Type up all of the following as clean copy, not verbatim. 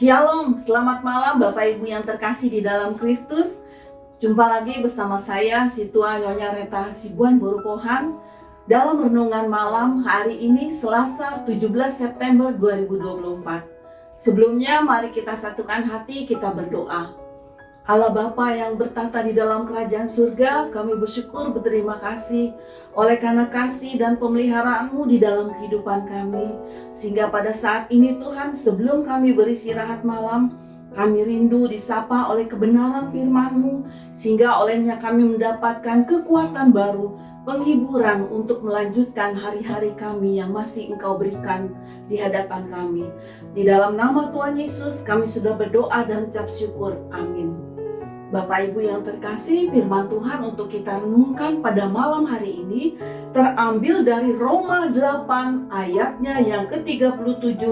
Shalom, selamat malam Bapak Ibu yang terkasih di dalam Kristus. Jumpa lagi bersama saya, Situa Nyonya Reta Hasibuan Borupohan, dalam renungan malam hari ini Selasa 17 September 2024. Sebelumnya mari kita satukan hati, kita berdoa. Allah Bapa yang bertata di dalam kerajaan surga, kami bersyukur berterima kasih oleh karena kasih dan pemeliharaan-Mu di dalam kehidupan kami. Sehingga pada saat ini Tuhan, sebelum kami beristirahat malam, kami rindu disapa oleh kebenaran firman-Mu, sehingga olehnya kami mendapatkan kekuatan baru, penghiburan untuk melanjutkan hari-hari kami yang masih Engkau berikan di hadapan kami. Di dalam nama Tuhan Yesus kami sudah berdoa dan ucap syukur. Amin. Bapak Ibu yang terkasih, firman Tuhan untuk kita renungkan pada malam hari ini terambil dari Roma 8 ayatnya yang ke-37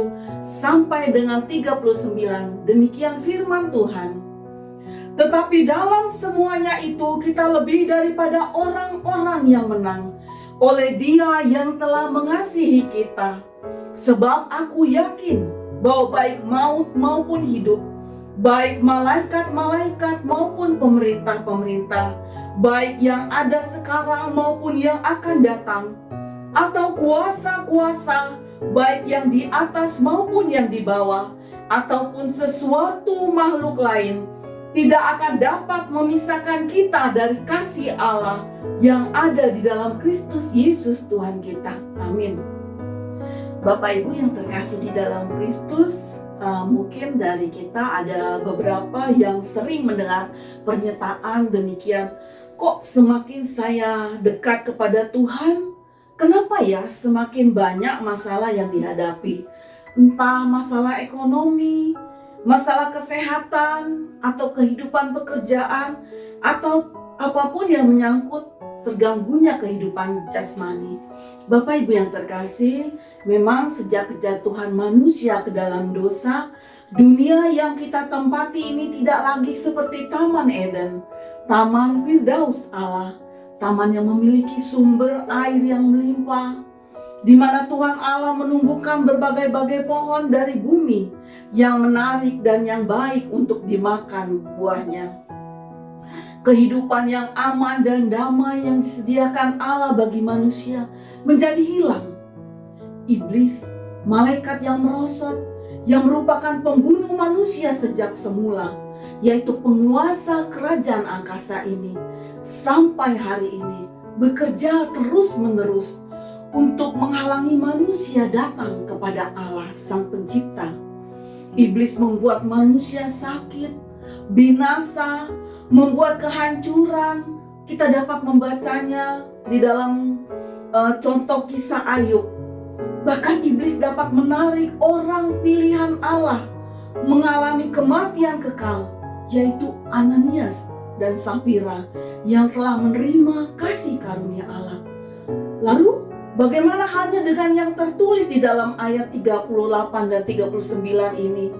sampai dengan 39. Demikian firman Tuhan. Tetapi dalam semuanya itu kita lebih daripada orang-orang yang menang oleh Dia yang telah mengasihi kita. Sebab aku yakin bahwa baik maut maupun hidup, baik malaikat-malaikat maupun pemerintah-pemerintah, baik yang ada sekarang maupun yang akan datang, atau kuasa-kuasa, baik yang di atas maupun yang di bawah, ataupun sesuatu makhluk lain, tidak akan dapat memisahkan kita dari kasih Allah yang ada di dalam Kristus Yesus Tuhan kita. Amin. Bapak Ibu yang terkasih di dalam Kristus, mungkin dari kita ada beberapa yang sering mendengar pernyataan demikian. Kok semakin saya dekat kepada Tuhan, kenapa ya semakin banyak masalah yang dihadapi? Entah masalah ekonomi, masalah kesehatan, atau kehidupan pekerjaan, atau apapun yang menyangkut terganggunya kehidupan jasmani. Bapak Ibu yang terkasih, memang sejak kejatuhan manusia ke dalam dosa, dunia yang kita tempati ini tidak lagi seperti Taman Eden, Taman Firdaus Allah, taman yang memiliki sumber air yang melimpah, di mana Tuhan Allah menumbuhkan berbagai-bagai pohon dari bumi yang menarik dan yang baik untuk dimakan buahnya. Kehidupan yang aman dan damai yang disediakan Allah bagi manusia menjadi hilang. Iblis, malaikat yang merosot, yang merupakan pembunuh manusia sejak semula, yaitu penguasa kerajaan angkasa ini, sampai hari ini bekerja terus-menerus untuk menghalangi manusia datang kepada Allah Sang Pencipta. Iblis membuat manusia sakit, binasa, membuat kehancuran. Kita dapat membacanya di dalam contoh kisah Ayub. Bahkan iblis dapat menarik orang pilihan Allah mengalami kematian kekal, yaitu Ananias dan Safira yang telah menerima kasih karunia Allah. Lalu bagaimana halnya dengan yang tertulis di dalam ayat 38 dan 39 ini?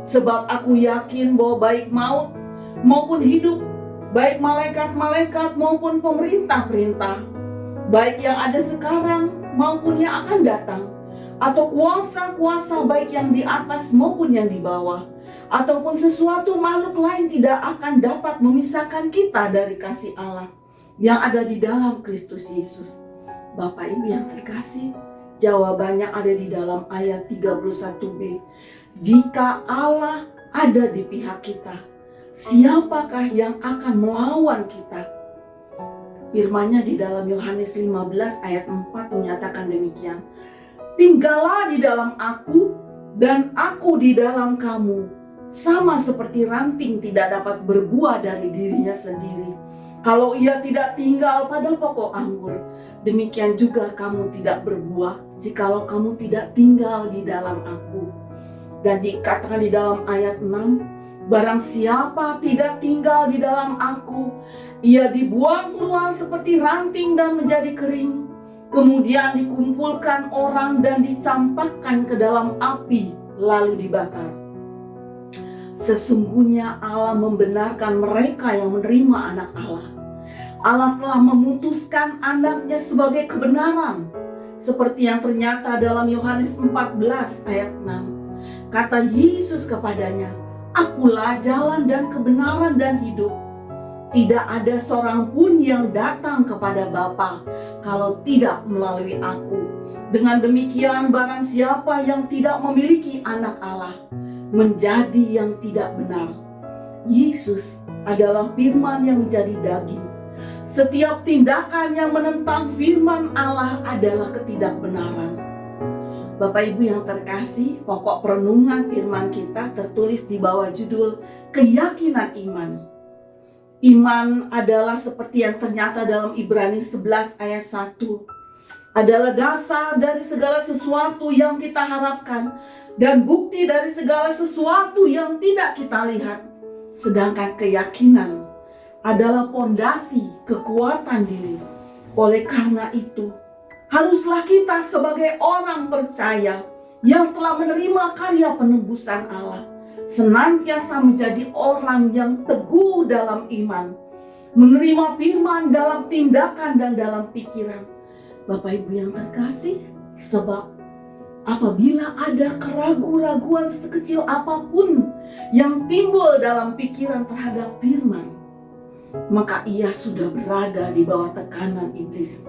Sebab aku yakin bahwa baik maut maupun hidup, baik malaikat-malaikat maupun pemerintah-pemerintah, baik yang ada sekarang maupun yang akan datang, atau kuasa-kuasa baik yang di atas maupun yang di bawah, ataupun sesuatu makhluk lain tidak akan dapat memisahkan kita dari kasih Allah yang ada di dalam Kristus Yesus. Bapak Ibu yang terkasih, jawabannya ada di dalam ayat 31b. Jika Allah ada di pihak kita, siapakah yang akan melawan kita? Firman-Nya di dalam Yohanes 15 ayat 4 menyatakan demikian. Tinggallah di dalam aku dan aku di dalam kamu, sama seperti ranting tidak dapat berbuah dari dirinya sendiri kalau ia tidak tinggal pada pokok anggur. Demikian juga kamu tidak berbuah jikalau kamu tidak tinggal di dalam aku. Dan dikatakan di dalam ayat 6, barang siapa tidak tinggal di dalam aku, ia dibuang keluar seperti ranting dan menjadi kering, kemudian dikumpulkan orang dan dicampakkan ke dalam api lalu dibakar. Sesungguhnya Allah membenarkan mereka yang menerima anak Allah. Allah telah memutuskan anaknya sebagai kebenaran, seperti yang ternyata dalam Yohanes 14 ayat 6. Kata Yesus kepadanya, "Akulah jalan dan kebenaran dan hidup. Tidak ada seorang pun yang datang kepada Bapa kalau tidak melalui aku. Dengan demikian barang siapa yang tidak memiliki anak Allah menjadi yang tidak benar." Yesus adalah firman yang menjadi daging. Setiap tindakan yang menentang firman Allah adalah ketidakbenaran. Bapak Ibu yang terkasih, pokok perenungan firman kita tertulis di bawah judul keyakinan iman. Iman adalah seperti yang ternyata dalam Ibrani 11 ayat 1. Adalah dasar dari segala sesuatu yang kita harapkan dan bukti dari segala sesuatu yang tidak kita lihat. Sedangkan keyakinan adalah pondasi kekuatan diri. Oleh karena itu, haruslah kita sebagai orang percaya yang telah menerima karya penebusan Allah senantiasa menjadi orang yang teguh dalam iman, menerima firman dalam tindakan dan dalam pikiran. Bapak Ibu yang terkasih, sebab apabila ada keraguan-raguan sekecil apapun yang timbul dalam pikiran terhadap firman, maka ia sudah berada di bawah tekanan iblis.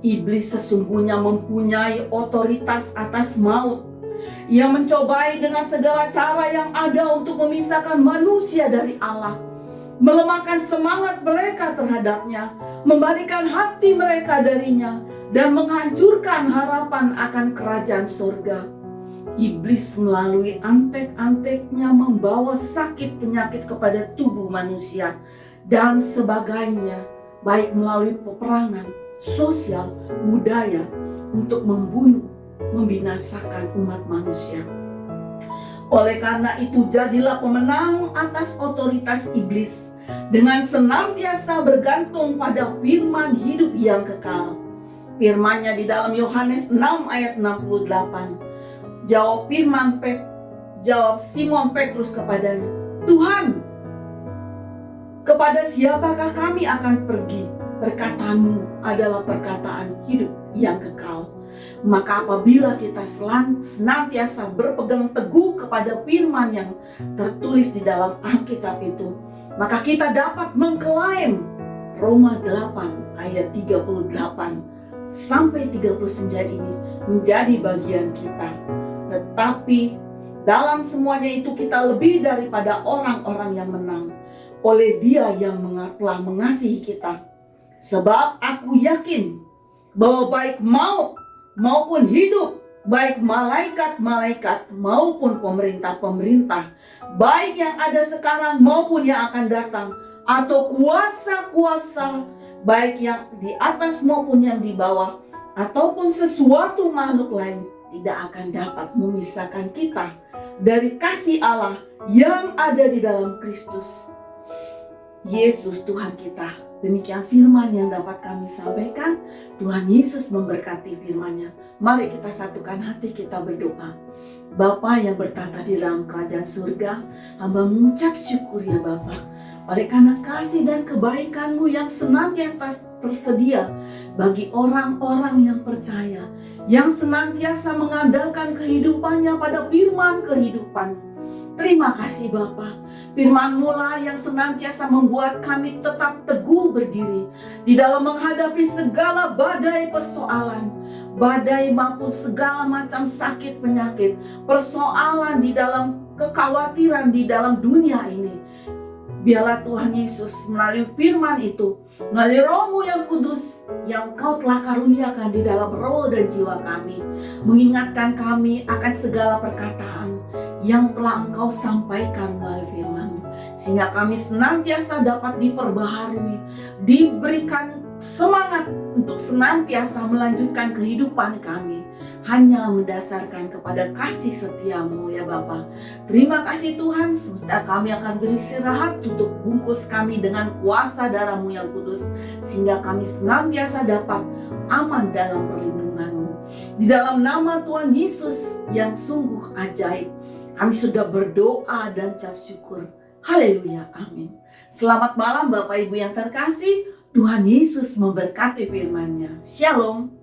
Iblis sesungguhnya mempunyai otoritas atas maut. Ia mencobai dengan segala cara yang ada untuk memisahkan manusia dari Allah, melemahkan semangat mereka terhadapnya, membalikan hati mereka darinya, dan menghancurkan harapan akan kerajaan surga. Iblis melalui antek-anteknya membawa sakit penyakit kepada tubuh manusia dan sebagainya, baik melalui peperangan, sosial, budaya, untuk membunuh, membinasakan umat manusia. Oleh karena itu, jadilah pemenang atas otoritas iblis dengan senantiasa bergantung pada firman hidup yang kekal. Firman-Nya di dalam Yohanes 6 ayat 68. Jawab Simon Petrus kepadanya, "Tuhan, kepada siapakah kami akan pergi? Perkataanmu adalah perkataan hidup yang kekal." Maka apabila kita senantiasa berpegang teguh kepada firman yang tertulis di dalam Alkitab itu, maka kita dapat mengklaim Roma 8 ayat 38 sampai 39 ini menjadi bagian kita. Tetapi dalam semuanya itu kita lebih daripada orang-orang yang menang oleh Dia yang telah mengasihi kita. Sebab aku yakin bahwa baik maut maupun hidup, baik malaikat-malaikat maupun pemerintah-pemerintah, baik yang ada sekarang maupun yang akan datang, atau kuasa-kuasa, baik yang di atas maupun yang di bawah, ataupun sesuatu makhluk lain, tidak akan dapat memisahkan kita dari kasih Allah yang ada di dalam Kristus Yesus Tuhan kita. Demikian firman yang dapat kami sampaikan. Tuhan Yesus memberkati firman-Nya. Mari kita satukan hati, kita berdoa. Bapa yang bertata di dalam kerajaan surga, hamba mengucap syukur ya Bapa, oleh karena kasih dan kebaikan-Mu yang senantiasa tersedia bagi orang-orang yang percaya, yang senantiasa mengandalkan kehidupannya pada firman kehidupan. Terima kasih Bapa. Firman-Mu lah yang senantiasa membuat kami tetap teguh berdiri di dalam menghadapi segala badai persoalan, badai maupun segala macam sakit penyakit, persoalan di dalam kekhawatiran di dalam dunia ini. Biarlah Tuhan Yesus melalui firman itu, melalui Roh-Mu yang kudus yang Kau telah karuniakan di dalam roh dan jiwa kami, mengingatkan kami akan segala perkataan yang telah Engkau sampaikan melalui firman-Mu, sehingga kami senantiasa dapat diperbaharui, diberikan semangat untuk senantiasa melanjutkan kehidupan kami hanya mendasarkan kepada kasih setia-Mu ya Bapa. Terima kasih Tuhan, sebentar kami akan beristirahat, tutup bungkus kami dengan kuasa darah-Mu yang kudus, sehingga kami senantiasa dapat aman dalam perlindungan-Mu. Di dalam nama Tuhan Yesus yang sungguh ajaib, kami sudah berdoa dan ucap syukur. Haleluya, amin. Selamat malam Bapak Ibu yang terkasih. Tuhan Yesus memberkati firman-Nya. Shalom.